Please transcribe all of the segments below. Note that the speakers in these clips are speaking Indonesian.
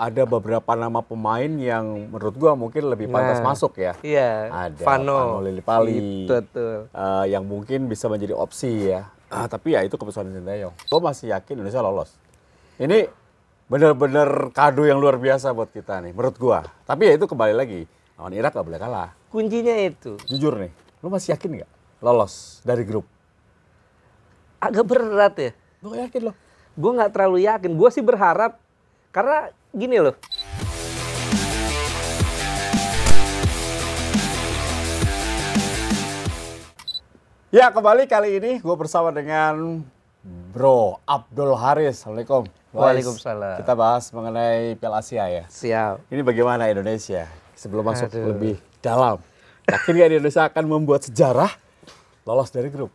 ada beberapa nama pemain yang menurut gua mungkin lebih pantas masuk ya. Iya. Ada Vano Lillipali, betul. yang mungkin bisa menjadi opsi ya. Tapi ya itu keputusan Sinteyong. Gua masih yakin Indonesia lolos. Ini benar-benar kado yang luar biasa buat kita nih, menurut gua. Tapi ya itu kembali lagi, lawan Irak gak boleh kalah. Kuncinya itu. Jujur nih, lu masih yakin nggak lolos dari grup? Agak berat ya. Gue yakin loh. Gue nggak terlalu yakin. Gue sih berharap karena gini loh. Ya kembali kali ini gue bersama dengan Bro Abdul Haris. Assalamualaikum. Waalaikumsalam. Kita bahas mengenai Piala Asia ya. Siap. Ini bagaimana Indonesia sebelum masuk lebih dalam. Yakin nggak Indonesia akan membuat sejarah lolos dari grup?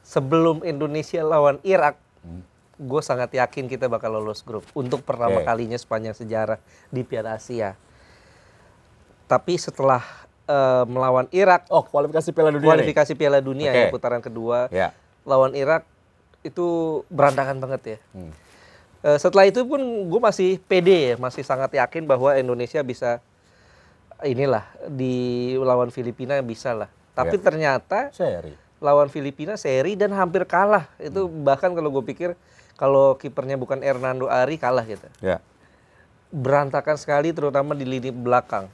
Sebelum Indonesia lawan Irak, gue sangat yakin kita bakal lolos grup untuk pertama kalinya sepanjang sejarah di Piala Asia. Tapi setelah melawan Irak, kualifikasi Piala Dunia. Kualifikasi Piala Dunia ya putaran kedua, lawan Irak itu berantakan banget ya. Setelah itu pun gue masih pede ya, masih sangat yakin bahwa Indonesia bisa inilah di lawan Filipina bisa lah. Tapi ternyata lawan Filipina seri dan hampir kalah. Itu bahkan kalau gue pikir kalau kipernya bukan Hernando Ari kalah gitu. Berantakan sekali terutama di lini belakang.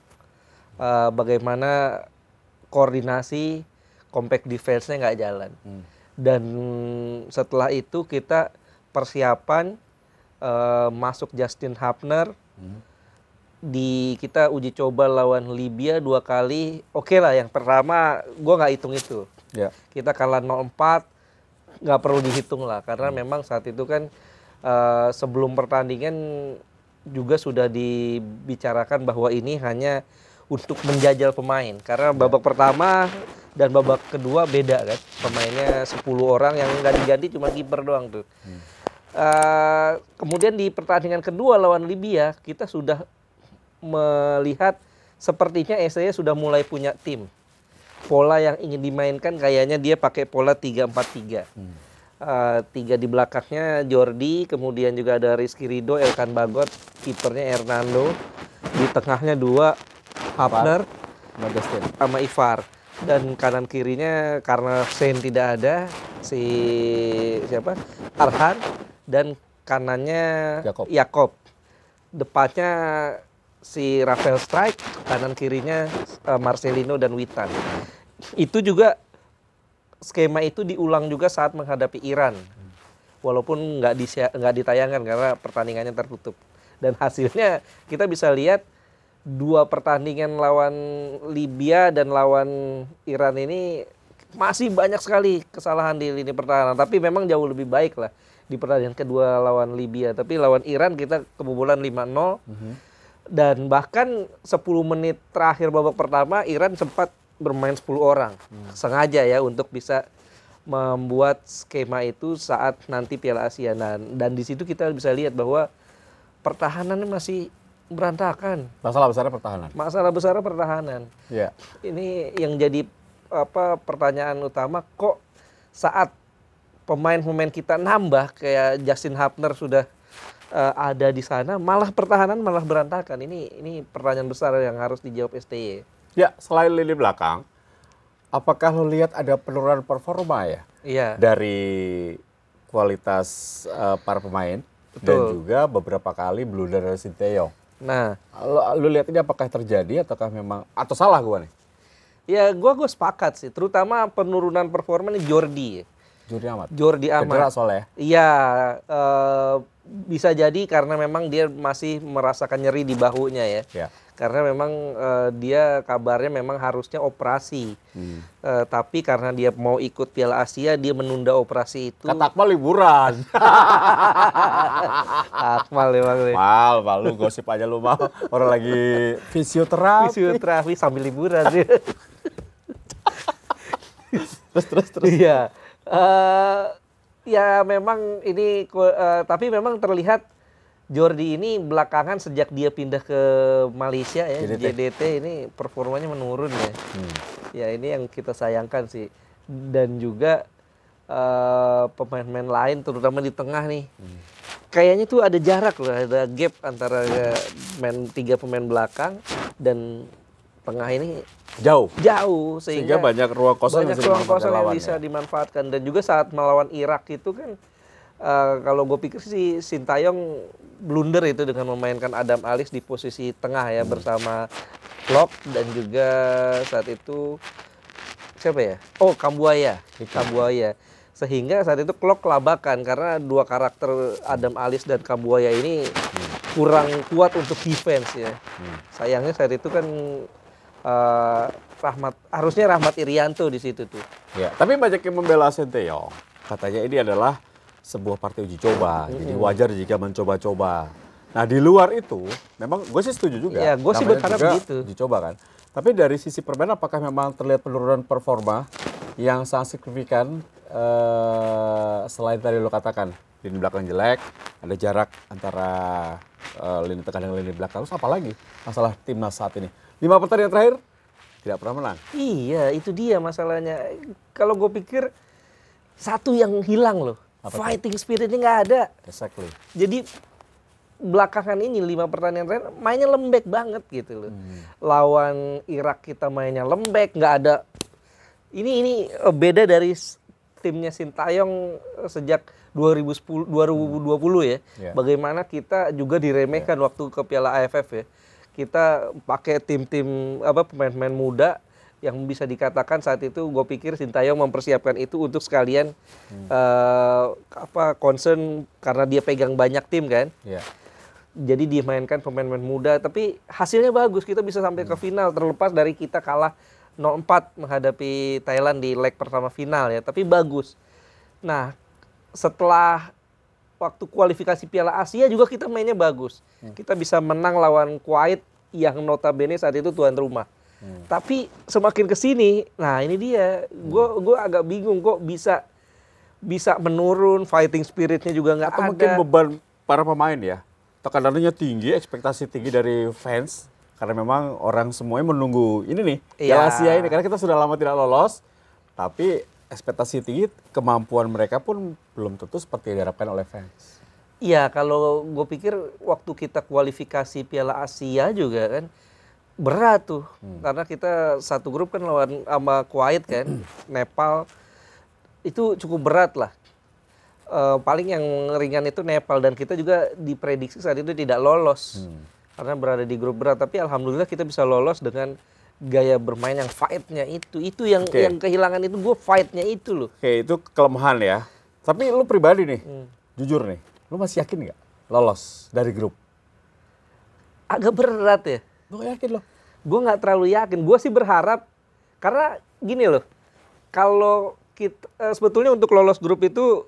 Bagaimana koordinasi compact defense-nya nggak jalan. Dan setelah itu kita persiapan masuk Justin Hapner. Kita uji coba lawan Libya 2 kali. Oke lah, yang pertama gue nggak hitung itu. Kita kalah 0-4, nggak perlu dihitung lah. Karena memang saat itu kan sebelum pertandingan juga sudah dibicarakan bahwa ini hanya untuk menjajal pemain. Karena babak pertama dan babak kedua beda kan. Pemainnya 10 orang yang nggak diganti cuma kiper doang tuh. Kemudian di pertandingan kedua lawan Libya, kita sudah melihat sepertinya SCY sudah mulai punya tim. Pola yang ingin dimainkan kayaknya dia pakai pola 3-4-3. 3 di belakangnya Jordi, kemudian juga ada Rizky Ridho, Elkan Bagot, kipernya Hernando. Di tengahnya 2 Hapner sama Ivar. Dan kanan kirinya karena Sen tidak ada, si Arhan, dan kanannya Yakob. Depannya si Rafael Strike, kanan kirinya Marcelino dan Witan. Itu juga skema itu diulang juga saat menghadapi Iran. Walaupun nggak ditayangkan karena pertandingannya tertutup. Dan hasilnya kita bisa lihat 2 pertandingan lawan Libya dan lawan Iran ini masih banyak sekali kesalahan di lini pertahanan. Tapi memang jauh lebih baik lah di pertandingan kedua lawan Libya. Tapi lawan Iran kita kebobolan 5-0. Dan bahkan 10 menit terakhir babak pertama Iran sempat bermain 10 orang. Sengaja ya untuk bisa membuat skema itu saat nanti Piala Asia. Dan di situ kita bisa lihat bahwa pertahanannya masih berantakan. Masalah besarnya pertahanan. Masalah besarnya pertahanan. Ini yang jadi pertanyaan utama, kok saat pemain-pemain kita nambah kayak Justin Hapner sudah ada di sana, malah pertahanan malah berantakan. Ini pertanyaan besar yang harus dijawab STY. Ya, selain lini belakang, apakah lo lihat ada penurunan performa ya? Dari kualitas para pemain. Dan juga beberapa kali blunder dari Sinteyong. Nah, lu lihat ini apakah terjadi ataukah memang atau salah gua nih? Ya, gua sepakat sih, terutama penurunan performa nih Jordi. Jordi Amat. Cedera soalnya. Iya, bisa jadi karena memang dia masih merasakan nyeri di bahunya ya. Karena memang dia kabarnya memang harusnya operasi. Tapi karena dia mau ikut Piala Asia, dia menunda operasi itu. Kata Akmal liburan. Akmal emang. Mal, lu gosip aja lu mau. Orang lagi fisioterapi sambil liburan. terus. Iya. Ya memang ini, tapi memang terlihat Jordi ini belakangan sejak dia pindah ke Malaysia ya, JDT ini performanya menurun ya. Ya ini yang kita sayangkan sih. Dan juga pemain-pemain lain terutama di tengah nih. kayaknya tuh ada jarak loh, ada gap antara tiga pemain belakang dan tengah ini jauh sehingga banyak ruang kosong yang bisa dimanfaatkan. Dan juga saat melawan Irak itu kan kalau gue pikir sih Sintayong blunder itu dengan memainkan Adam Alex di posisi tengah ya bersama Klok, dan juga saat itu siapa ya? Oh, Kambuaya. Sehingga saat itu Klok kelabakan karena dua karakter Adam Alex dan Kambuaya ini kurang kuat untuk defense ya. Sayangnya saat itu kan harusnya Rahmat Irianto di situ tuh. Ya, tapi banyak yang membela Sintayong. Katanya ini adalah sebuah partai uji coba, jadi wajar jika mencoba-coba. Nah, di luar itu, memang gue sih setuju juga. Ya, gue sih berharap begitu. Uji coba kan. Tapi dari sisi permainan, apakah memang terlihat penurunan performa yang sangat signifikan selain tadi lo katakan, lini belakang jelek, ada jarak antara lini tengah dengan lini belakang. Terus apa lagi masalah timnas saat ini? 5 pertandingan terakhir tidak pernah menang. Iya, itu dia masalahnya. Kalau gue pikir satu yang hilang loh. Fighting spiritnya nggak ada. Exactly. Jadi belakangan ini 5 pertandingan terakhir mainnya lembek banget gitu loh. Lawan Irak kita mainnya lembek, nggak ada. Ini beda dari timnya Sintayong sejak 2020 ya. Bagaimana kita juga diremehkan waktu ke Piala AFF ya. Kita pakai tim-tim pemain-pemain muda yang bisa dikatakan saat itu gue pikir Sintayong mempersiapkan itu untuk sekalian concern karena dia pegang banyak tim kan. Jadi dimainkan pemain-pemain muda, tapi hasilnya bagus, kita bisa sampai ke final terlepas dari kita kalah 0-4 menghadapi Thailand di leg pertama final ya, tapi bagus. Nah, setelah waktu kualifikasi Piala Asia juga kita mainnya bagus. Kita bisa menang lawan Kuwait yang notabene saat itu tuan rumah. Tapi semakin kesini, nah ini dia, gue agak bingung kok bisa menurun, fighting spiritnya juga nggak ada. Atau mungkin beban para pemain ya, tekanannya tinggi, ekspektasi tinggi dari fans, karena memang orang semuanya menunggu ini nih, Piala Asia ini, karena kita sudah lama tidak lolos, tapi ekspektasi tinggi, kemampuan mereka pun belum tentu seperti yang diharapkan oleh fans. Iya, kalau gue pikir waktu kita kualifikasi Piala Asia juga kan berat tuh, karena kita satu grup kan lawan sama Kuwait kan, Nepal, itu cukup berat lah. Paling yang ringan itu Nepal, dan kita juga diprediksi saat itu tidak lolos karena berada di grup berat. Tapi alhamdulillah kita bisa lolos dengan gaya bermain yang fight-nya itu yang kehilangan itu gue fight-nya itu loh. Itu kelemahan ya. Tapi lu pribadi nih, jujur nih, lu masih yakin nggak lolos dari grup? Agak berat ya. Lu gak yakin loh? Gue nggak terlalu yakin. Gue sih berharap, karena gini loh, kalau kita sebetulnya untuk lolos grup itu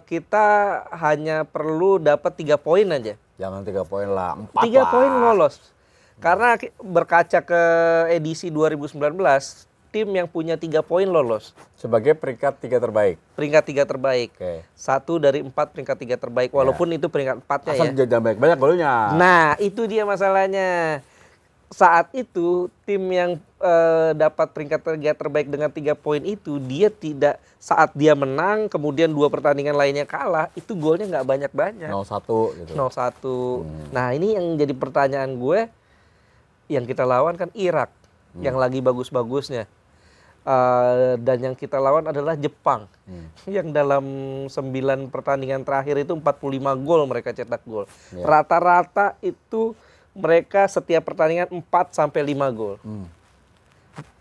kita hanya perlu dapat 3 poin aja. Jangan 3 poin lah, 4 3 poin lolos. Karena berkaca ke edisi 2019, tim yang punya 3 poin lolos. Sebagai peringkat 3 terbaik. Peringkat 3 terbaik. 1 dari 4 peringkat 3 terbaik. Walaupun itu peringkat 4-nya ya. Asal jangan banyak golnya. Nah, itu dia masalahnya. Saat itu tim yang dapat peringkat 3 terbaik dengan 3 poin itu, dia tidak, saat dia menang kemudian 2 pertandingan lainnya kalah, itu golnya nggak banyak-banyak. 0-1 gitu. 0-1. Nah, ini yang jadi pertanyaan gue. Yang kita lawan kan Irak yang lagi bagus-bagusnya. Dan yang kita lawan adalah Jepang yang dalam 9 pertandingan terakhir itu 45 gol mereka cetak gol. Rata-rata itu mereka setiap pertandingan 4-5 gol.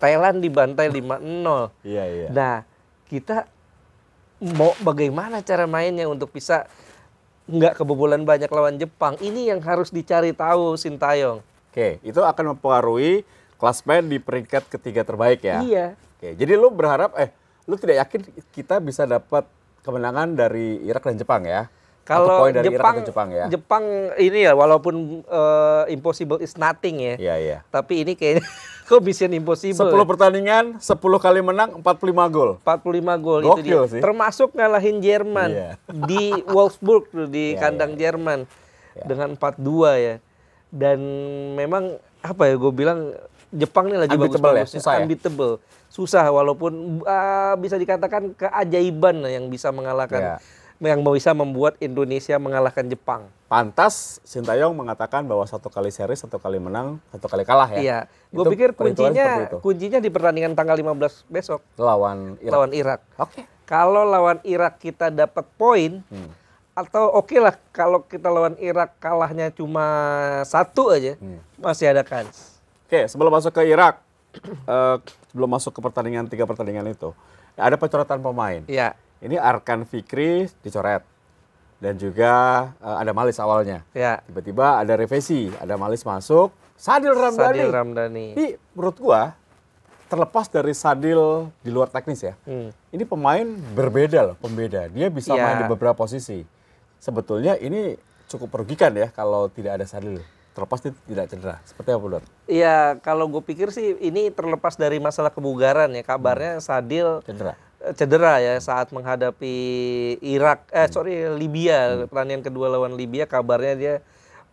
Thailand dibantai 5-0. Nah, kita mau bagaimana cara mainnya untuk bisa nggak kebobolan banyak lawan Jepang? Ini yang harus dicari tahu Sintayong. Itu akan mempengaruhi klasmen di peringkat ketiga terbaik ya? Iya. Jadi lu berharap, lu tidak yakin kita bisa dapat kemenangan dari Irak dan Jepang ya? Kalau poin dari Irak dan Jepang ya? Jepang ini ya, walaupun impossible is nothing ya. Iya. Tapi ini kayaknya kok mission impossible. 10 pertandingan, 10 kali menang, 45 gol. 45 gol itu dia. Sih. Termasuk ngalahin Jerman di Wolfsburg tuh, di kandang Jerman dengan 4-2 ya. Dan memang apa ya, gue bilang Jepang ini lagi bagus-bagusnya. Unbeatable. Susah, walaupun bisa dikatakan keajaiban yang bisa mengalahkan yang bisa membuat Indonesia mengalahkan Jepang. Pantas Sintayong mengatakan bahwa 1 kali seri, 1 kali menang, 1 kali kalah ya. Iya, gue pikir kuncinya di pertandingan tanggal 15 besok lawan Irak. Lawan Irak. Oke. Kalau lawan Irak kita dapat poin, atau oke lah kalau kita lawan Irak kalahnya cuma 1 aja, masih ada kans. Oke, sebelum masuk ke Irak, sebelum masuk ke pertandingan 3 pertandingan itu, ada pencoretan pemain. Iya. Ini Arkan Fikri dicoret. Dan juga ada Malis awalnya. Ya. Tiba-tiba ada revisi, ada Malis masuk, Sadil Ramdhani. Ini menurut gua terlepas dari Sadil di luar teknis ya. Ini pemain berbeda loh, pembeda. Dia bisa main di beberapa posisi. Sebetulnya ini cukup merugikan ya kalau tidak ada Sadil. Terlepas dia tidak cedera. Seperti apa, Dot? Iya, kalau gue pikir sih ini terlepas dari masalah kebugaran ya. Kabarnya Sadil cedera ya saat menghadapi Libya, pertandingan kedua lawan Libya, kabarnya dia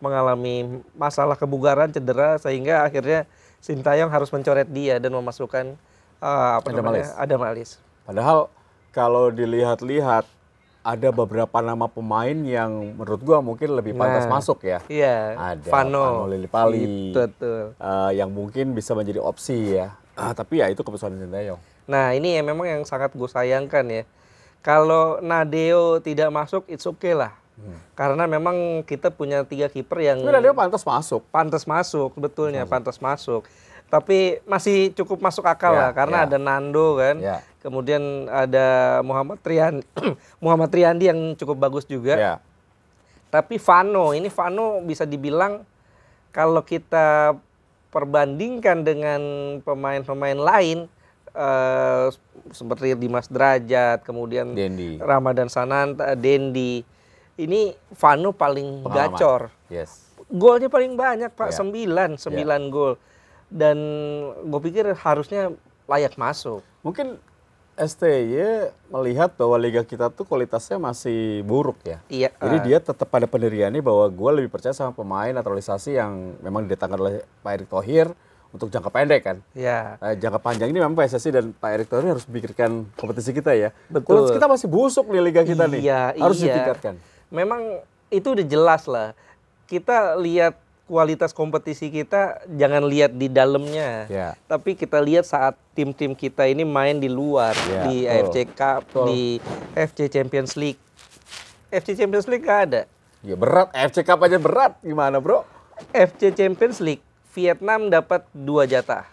mengalami masalah kebugaran, cedera, sehingga akhirnya Sintayong harus mencoret dia dan memasukkan Adam Malis. Padahal kalau dilihat-lihat ada beberapa nama pemain yang menurut gua mungkin lebih pantas masuk ya. Iya. Ada Vano Lillipali, betul. yang mungkin bisa menjadi opsi ya. Tapi ya itu keputusan Sintayong. Nah ini ya memang yang sangat gue sayangkan ya. Kalau Nadeo tidak masuk, it's okay lah. Karena memang kita punya 3 kiper yang... Nadeo pantas masuk. Pantas masuk, betulnya pantas masuk. Tapi masih cukup masuk akal lah. Karena ada Nando kan. Kemudian ada Muhammad Riyandi yang cukup bagus juga. Tapi Vano bisa dibilang kalau kita perbandingkan dengan pemain-pemain lain, seperti Dimas Derajat, kemudian Dendi, Ramadan Sananta, Dendi, ini Vano paling gacor. Golnya paling banyak Pak, 9 gol. Dan gue pikir harusnya layak masuk. Mungkin STY melihat bahwa liga kita tuh kualitasnya masih buruk ya. Iya. Jadi dia tetap pada pendiriannya bahwa gue lebih percaya sama pemain naturalisasi yang memang didatangkan oleh Pak Erick Thohir untuk jangka pendek kan. Iya. Jangka panjang ini memang PSSI dan Pak Erick Thohir harus memikirkan kompetisi kita ya. Betul. Kualitas kita masih busuk nih liga kita nih. Harus ditingkatkan. Memang itu udah jelas lah. Kita lihat kualitas kompetisi kita, jangan lihat di dalamnya. Tapi kita lihat saat tim-tim kita ini main di luar, di AFC Cup, di FC Champions League. FC Champions League gak ada. Ya berat, AFC Cup aja berat. Gimana bro? FC Champions League, Vietnam dapat 2 jatah.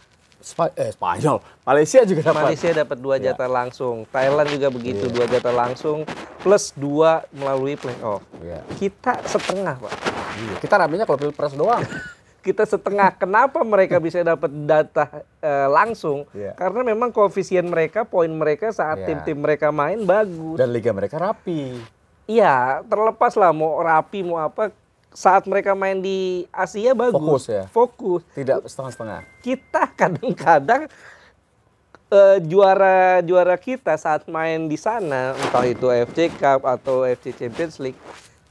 Spanyol, Malaysia juga dapat. Malaysia dapat 2 jatah langsung. Thailand juga begitu, 2 jatah langsung. Plus 2 melalui playoff. Kita setengah, Pak. Kita ramenya kalau pilpres doang. Kita setengah. Kenapa mereka bisa dapat data langsung? Karena memang koefisien mereka, poin mereka saat tim-tim mereka main bagus. Dan liga mereka rapi. Iya, terlepas lah mau rapi mau apa. Saat mereka main di Asia bagus. Fokus ya? Fokus. Tidak setengah-setengah. Kita kadang-kadang juara kita saat main di sana, entah itu AFC Cup atau AFC Champions League,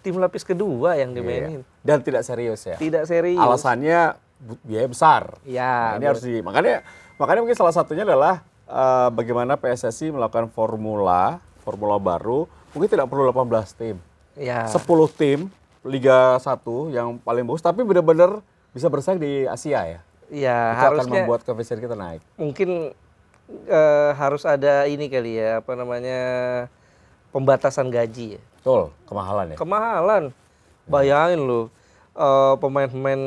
tim lapis kedua yang dimainin. Dan tidak serius ya? Tidak serius. Alasannya biaya besar. Ya. Nah, ini harus makanya mungkin salah satunya adalah bagaimana PSSI melakukan formula baru. Mungkin tidak perlu 18 tim. 10 tim Liga 1 yang paling bagus, tapi benar-benar bisa bersaing di Asia ya. Iya, itu harusnya akan membuat koefisien kita naik. Mungkin harus ada ini kali ya, pembatasan gaji ya. Betul, kemahalan ya. Kemahalan. Bayangin loh, pemain-pemain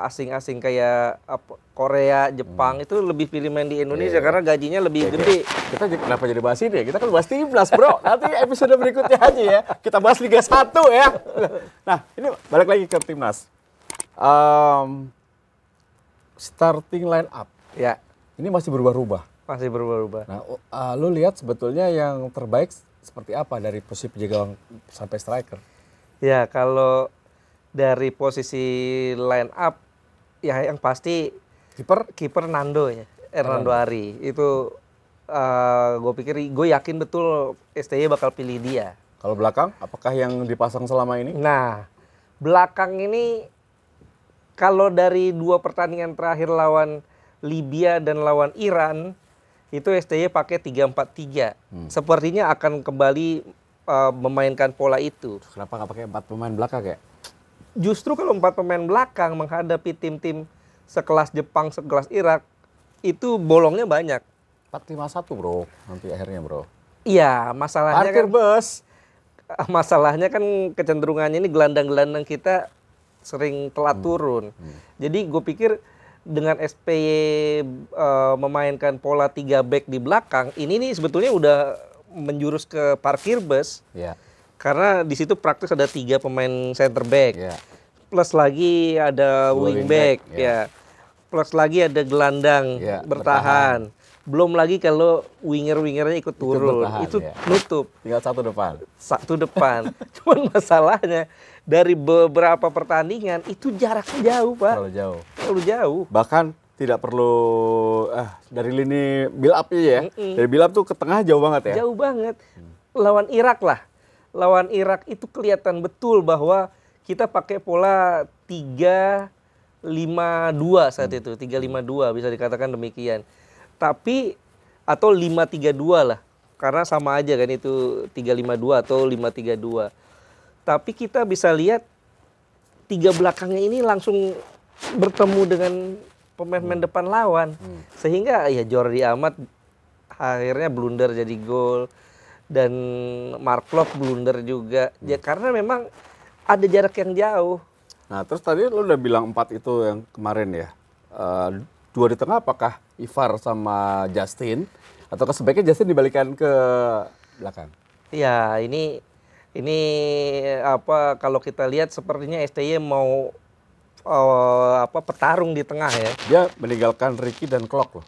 asing-asing kayak Korea, Jepang itu lebih pilih main di Indonesia karena gajinya lebih gede. Kita kenapa jadi bahas ini ya? Kita kan bahas timnas bro. Nanti episode berikutnya aja ya. Kita bahas Liga 1 ya. Nah ini balik lagi ke timnas. Starting line up. Ya. Ini masih berubah-ubah. Masih berubah-ubah. Nah lu lihat sebetulnya yang terbaik seperti apa dari posisi penjaga gawang sampai striker? Ya kalau dari posisi line up ya yang pasti kiper Nando ya, Hernando Ari. Itu gue yakin betul STY bakal pilih dia. Kalau belakang apakah yang dipasang selama ini? Nah, belakang ini kalau dari 2 pertandingan terakhir lawan Libya dan lawan Iran itu STY pakai 3-4-3. Sepertinya akan kembali memainkan pola itu. Kenapa nggak pakai 4 pemain belakang ya? Justru kalau 4 pemain belakang menghadapi tim-tim sekelas Jepang, sekelas Irak, itu bolongnya banyak. 4-5-1 bro, nanti akhirnya bro. Iya, masalahnya Parkir kan, bus. masalahnya kan kecenderungannya ini gelandang-gelandang kita sering telat turun. Jadi gue pikir dengan SPY memainkan pola 3 back di belakang, ini nih sebetulnya udah menjurus ke parkir bus. Ya. Karena di situ praktis ada 3 pemain center back. Ya. Plus lagi ada 2 wing back, wingback, ya. Plus lagi ada gelandang Ya, bertahan. Belum lagi kalau winger-wingernya ikut turun, bertahan, itu ya. nutup. Tinggal 1 depan. Satu depan. Cuman masalahnya dari beberapa pertandingan itu jaraknya jauh, Pak. Terlalu jauh. Terlalu jauh. Bahkan tidak perlu dari lini build up ya. Dari build up tuh ke tengah jauh banget ya. Jauh banget. Lawan Irak lah. Lawan Irak itu kelihatan betul bahwa kita pakai pola 3-5-2 saat itu. 3-5-2 bisa dikatakan demikian. Tapi atau 5-3-2 lah. Karena sama aja kan itu 3-5-2 atau 5-3-2. Tapi kita bisa lihat 3 belakangnya ini langsung bertemu dengan pemain-pemain depan lawan. Sehingga ya Jordi Amat akhirnya blunder jadi gol. Dan Mark Klok blunder juga. Ya, karena memang ada jarak yang jauh. Nah terus tadi lu udah bilang 4 itu yang kemarin ya. 2 di tengah apakah Ivar sama Justin? Atau sebaiknya Justin dibalikan ke belakang? Ya ini apa kalau kita lihat sepertinya STY mau petarung di tengah ya. Dia meninggalkan Ricky dan Klok loh.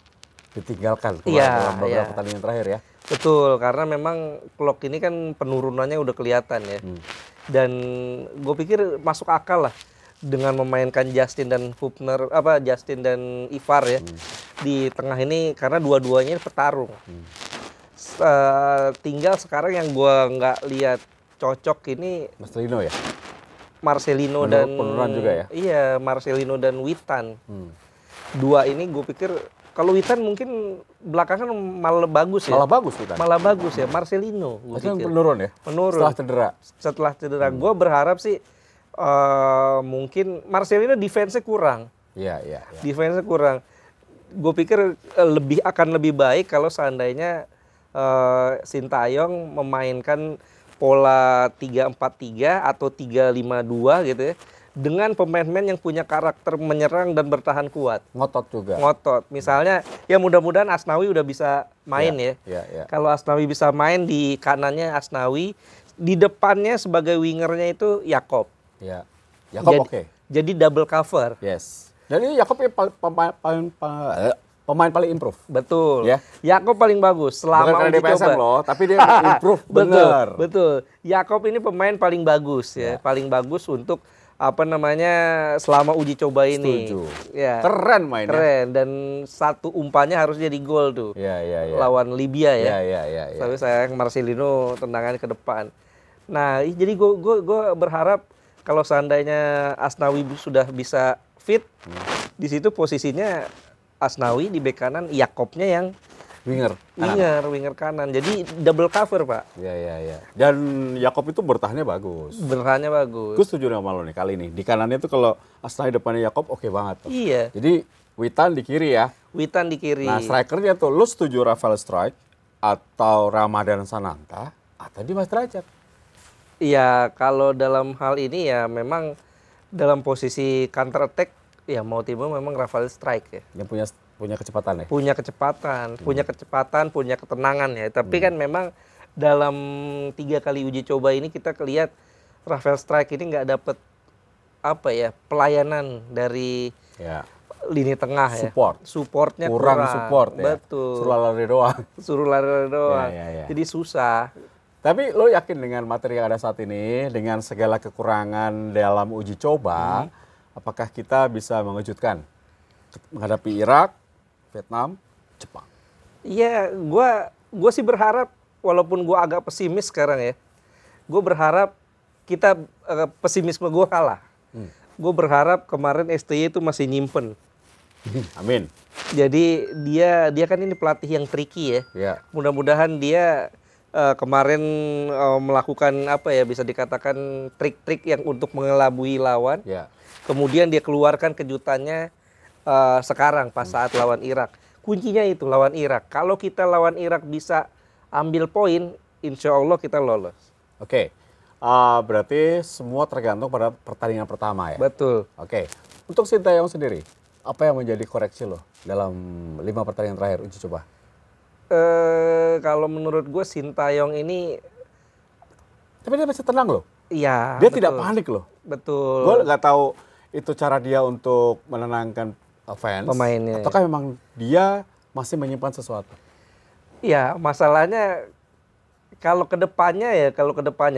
Ditinggalkan dalam beberapa pertandingan terakhir ya. Betul, karena memang Klok ini kan penurunannya udah kelihatan ya. Dan gue pikir masuk akal lah dengan memainkan Justin dan Justin dan Ivar ya di tengah ini karena dua-duanya petarung. Tinggal sekarang yang gue nggak lihat cocok ini Marcelino ya. Marcelino dan penurunan juga ya. Iya, Marcelino dan Witan. 2 ini gue pikir kalau Witan mungkin belakangan malah bagus ya. Malah bagus ya. Marcelino gue pikir. Menurun ya? Menurun. Setelah cedera. Gue berharap sih mungkin Marcelino defense-nya kurang. Iya. Defense-nya kurang. Gue pikir akan lebih baik kalau seandainya Sintayong memainkan pola 3-4-3 atau 3-5-2 gitu ya. Dengan pemain-pemain yang punya karakter menyerang dan bertahan kuat. Ngotot juga. Ngotot. Misalnya, ya mudah-mudahan Asnawi udah bisa main ya. Kalau Asnawi bisa main di kanannya Asnawi, di depannya sebagai wingernya itu Yakob. Ya. Yakob oke. Jadi double cover. Yes. Dan ini Yakob pemain paling improve. Betul. Ya. Yakob paling bagus selama uji coba loh, tapi dia improve benar. Betul. Yakob ini pemain paling bagus ya. Paling bagus untuk selama uji coba ini. Setuju. Ya. Keren mainnya. Keren dan satu umpannya harus jadi gol tuh. Iya. Lawan Libya ya. Iya. Tapi sayang Marcelino tendangannya ke depan. Nah, jadi gue berharap kalau seandainya Asnawi sudah bisa fit, di situ posisinya Asnawi di bek kanan, Yakobnya yang winger kanan. Jadi double cover, Pak. Iya. Dan Yakob itu bertahannya bagus. Gue setuju sama lo nih kali ini. Di kanannya tuh kalau Asnawi depannya Yakob oke banget tuh. Iya. Jadi Witan di kiri ya. Witan di kiri. Nah, strikernya tuh lo setuju Rafael Strike atau Ramadan Sananta atau Dimas Derajat? Iya, kalau dalam hal ini ya memang dalam posisi counter attack ya mau tiba memang Rafael Strike ya. Yang punya kecepatan ya? Punya kecepatan, punya ketenangan ya. Tapi kan memang dalam 3 kali uji coba ini kita lihat Rafael Strike ini nggak dapet pelayanan dari lini tengah ya. Supportnya kurang. Support ya. Betul. Suruh lari doang. Ya. Jadi susah. Tapi lo yakin dengan materi yang ada saat ini, dengan segala kekurangan dalam uji coba, apakah kita bisa mengejutkan menghadapi Irak, Vietnam, Jepang? Iya, gue sih berharap, walaupun gue agak pesimis sekarang ya, gue berharap pesimisme gue kalah. Gue berharap kemarin STY itu masih nyimpen Amin. Jadi dia kan ini pelatih yang tricky ya. Ya. Mudah-mudahan dia kemarin melakukan apa ya, bisa dikatakan trik-trik yang untuk mengelabui lawan. Ya. Kemudian dia keluarkan kejutannya sekarang pas saat lawan Irak. Kuncinya itu lawan Irak. Kalau kita lawan Irak bisa ambil poin, insya Allah kita lolos. Oke. Berarti semua tergantung pada pertandingan pertama ya? Betul. Oke. Untuk Sintayong sendiri, apa yang menjadi koreksi lo dalam 5 pertandingan terakhir uji coba? Kalau menurut gue Sintayong ini, tapi dia masih tenang loh. iya. Dia betul. tidak panik loh. Betul. Gue nggak tahu itu cara dia untuk menenangkan fans, Pemainnya. ataukah memang dia masih menyimpan sesuatu? Ya, masalahnya kalau kedepannya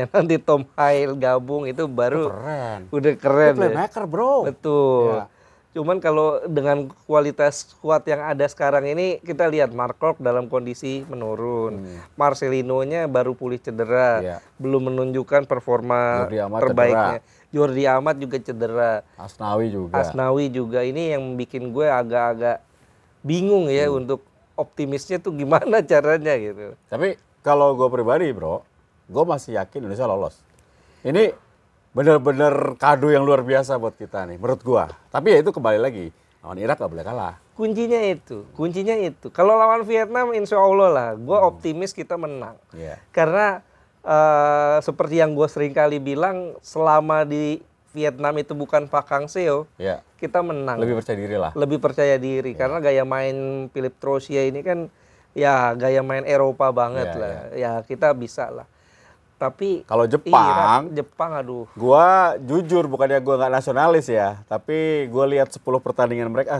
nanti Tom Hail gabung itu baru Keren. udah Dia keren ya. playmaker bro. Betul. Ya. Cuman kalau dengan kualitas squad yang ada sekarang ini, kita lihat Mark Klok dalam kondisi menurun. Marcelino-nya baru pulih cedera, Iya. belum menunjukkan performa Jordi Amat terbaiknya. Jordi Amat juga cedera. Asnawi juga. Asnawi juga. Ini yang bikin gue agak-agak bingung ya untuk optimisnya tuh gimana caranya gitu. Tapi kalau gue pribadi bro, gue masih yakin Indonesia lolos. Ini bener-bener kado yang luar biasa buat kita nih, menurut gue. Tapi ya itu kembali lagi, lawan Irak gak boleh kalah. Kuncinya itu. Kalau lawan Vietnam, insya Allah lah, gue optimis kita menang. Iya. Karena seperti yang gue sering kali bilang, selama di Vietnam itu bukan Pak Kang Seo, Iya. kita menang. Lebih percaya diri lah. Lebih percaya diri, karena gaya main Philip Trosia ini kan, ya gaya main Eropa banget Iya, lah. Ya kita bisa lah. Tapi Kalau Jepang, Jepang aduh. gua jujur bukannya gua nggak nasionalis ya, tapi gua lihat 10 pertandingan mereka,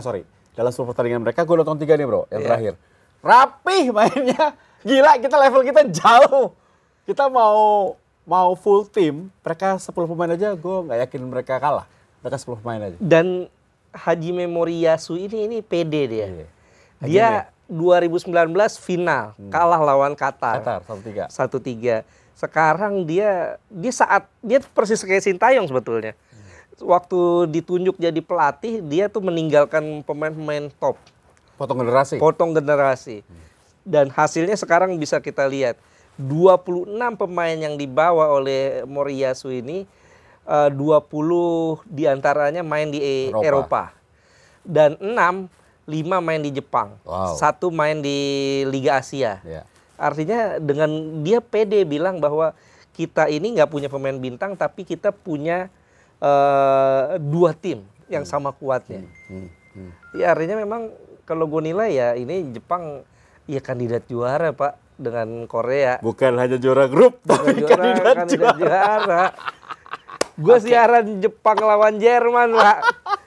dalam 10 pertandingan mereka gua nonton 3 nih bro, yang terakhir. Rapih mainnya, gila kita level kita jauh. Kita mau full tim, mereka 10 pemain aja gua nggak yakin mereka kalah. Mereka 10 pemain aja. Dan Hajime Moriyasu ini pede dia. Iya. Dia 2019 final kalah lawan Qatar. 1-3. 1-3. Sekarang dia persis kayak Sintayong sebetulnya. Waktu ditunjuk jadi pelatih, dia tuh meninggalkan pemain-pemain top. Potong generasi. Dan hasilnya sekarang bisa kita lihat. 26 pemain yang dibawa oleh Moriyasu ini, 20 diantaranya main di Eropa. Dan 5 main di Jepang. Wow. 1 main di Liga Asia. Yeah. Artinya dengan dia pede bilang bahwa kita ini nggak punya pemain bintang, tapi kita punya 2 tim yang sama kuatnya. Ya artinya memang kalau gue nilai ya ini Jepang ya kandidat juara Pak dengan Korea. Bukan hanya juara grup, tapi kandidat juara. Gue siaran Jepang lawan Jerman Pak.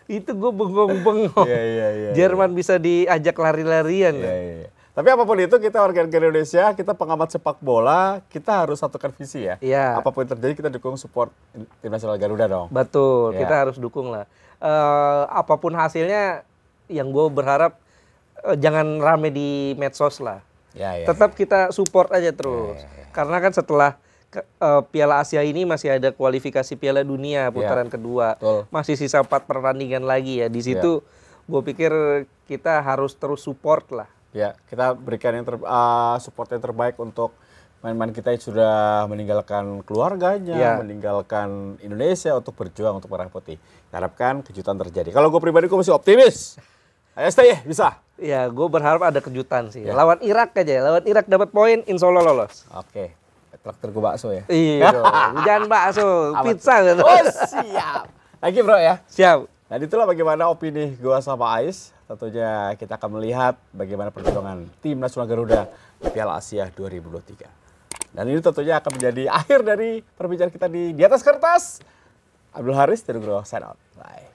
Itu gue bengong-bengong. Iya. Jerman bisa diajak lari-larian. Iya. Tapi apapun itu kita warga negara Indonesia, kita pengamat sepak bola, kita harus satukan visi ya. Iya. Apapun yang terjadi kita dukung support tim nasional Garuda dong. Betul, Ya. kita harus dukung lah. Apapun hasilnya, yang gue berharap jangan rame di medsos lah. Ya. Tetap kita support aja terus. Karena kan setelah Piala Asia ini masih ada kualifikasi Piala Dunia putaran kedua. Betul. Masih sisa 4 pertandingan lagi ya. Di situ gue pikir kita harus terus support lah. Ya, kita berikan yang support yang terbaik untuk main-main kita yang sudah meninggalkan keluarganya, meninggalkan Indonesia untuk berjuang untuk merah putih. Kita harapkan kejutan terjadi. Kalau gue pribadi gue masih optimis. Ayo stay bisa. Ya, gue berharap ada kejutan sih. Lawan Irak aja, lawan Irak dapat poin, insya Allah lolos. Oke, traktir gue bakso ya. Iya dong, jangan bakso, pizza gitu. Oh siap. Lagi bro ya. Siap. Dan itulah bagaimana opini gue sama Ais. Tentunya kita akan melihat bagaimana perjuangan tim nasional Garuda di Piala Asia 2023. Dan ini tentunya akan menjadi akhir dari perbincangan kita di atas kertas. Abdul Haris, Tirugro, sign out. Bye.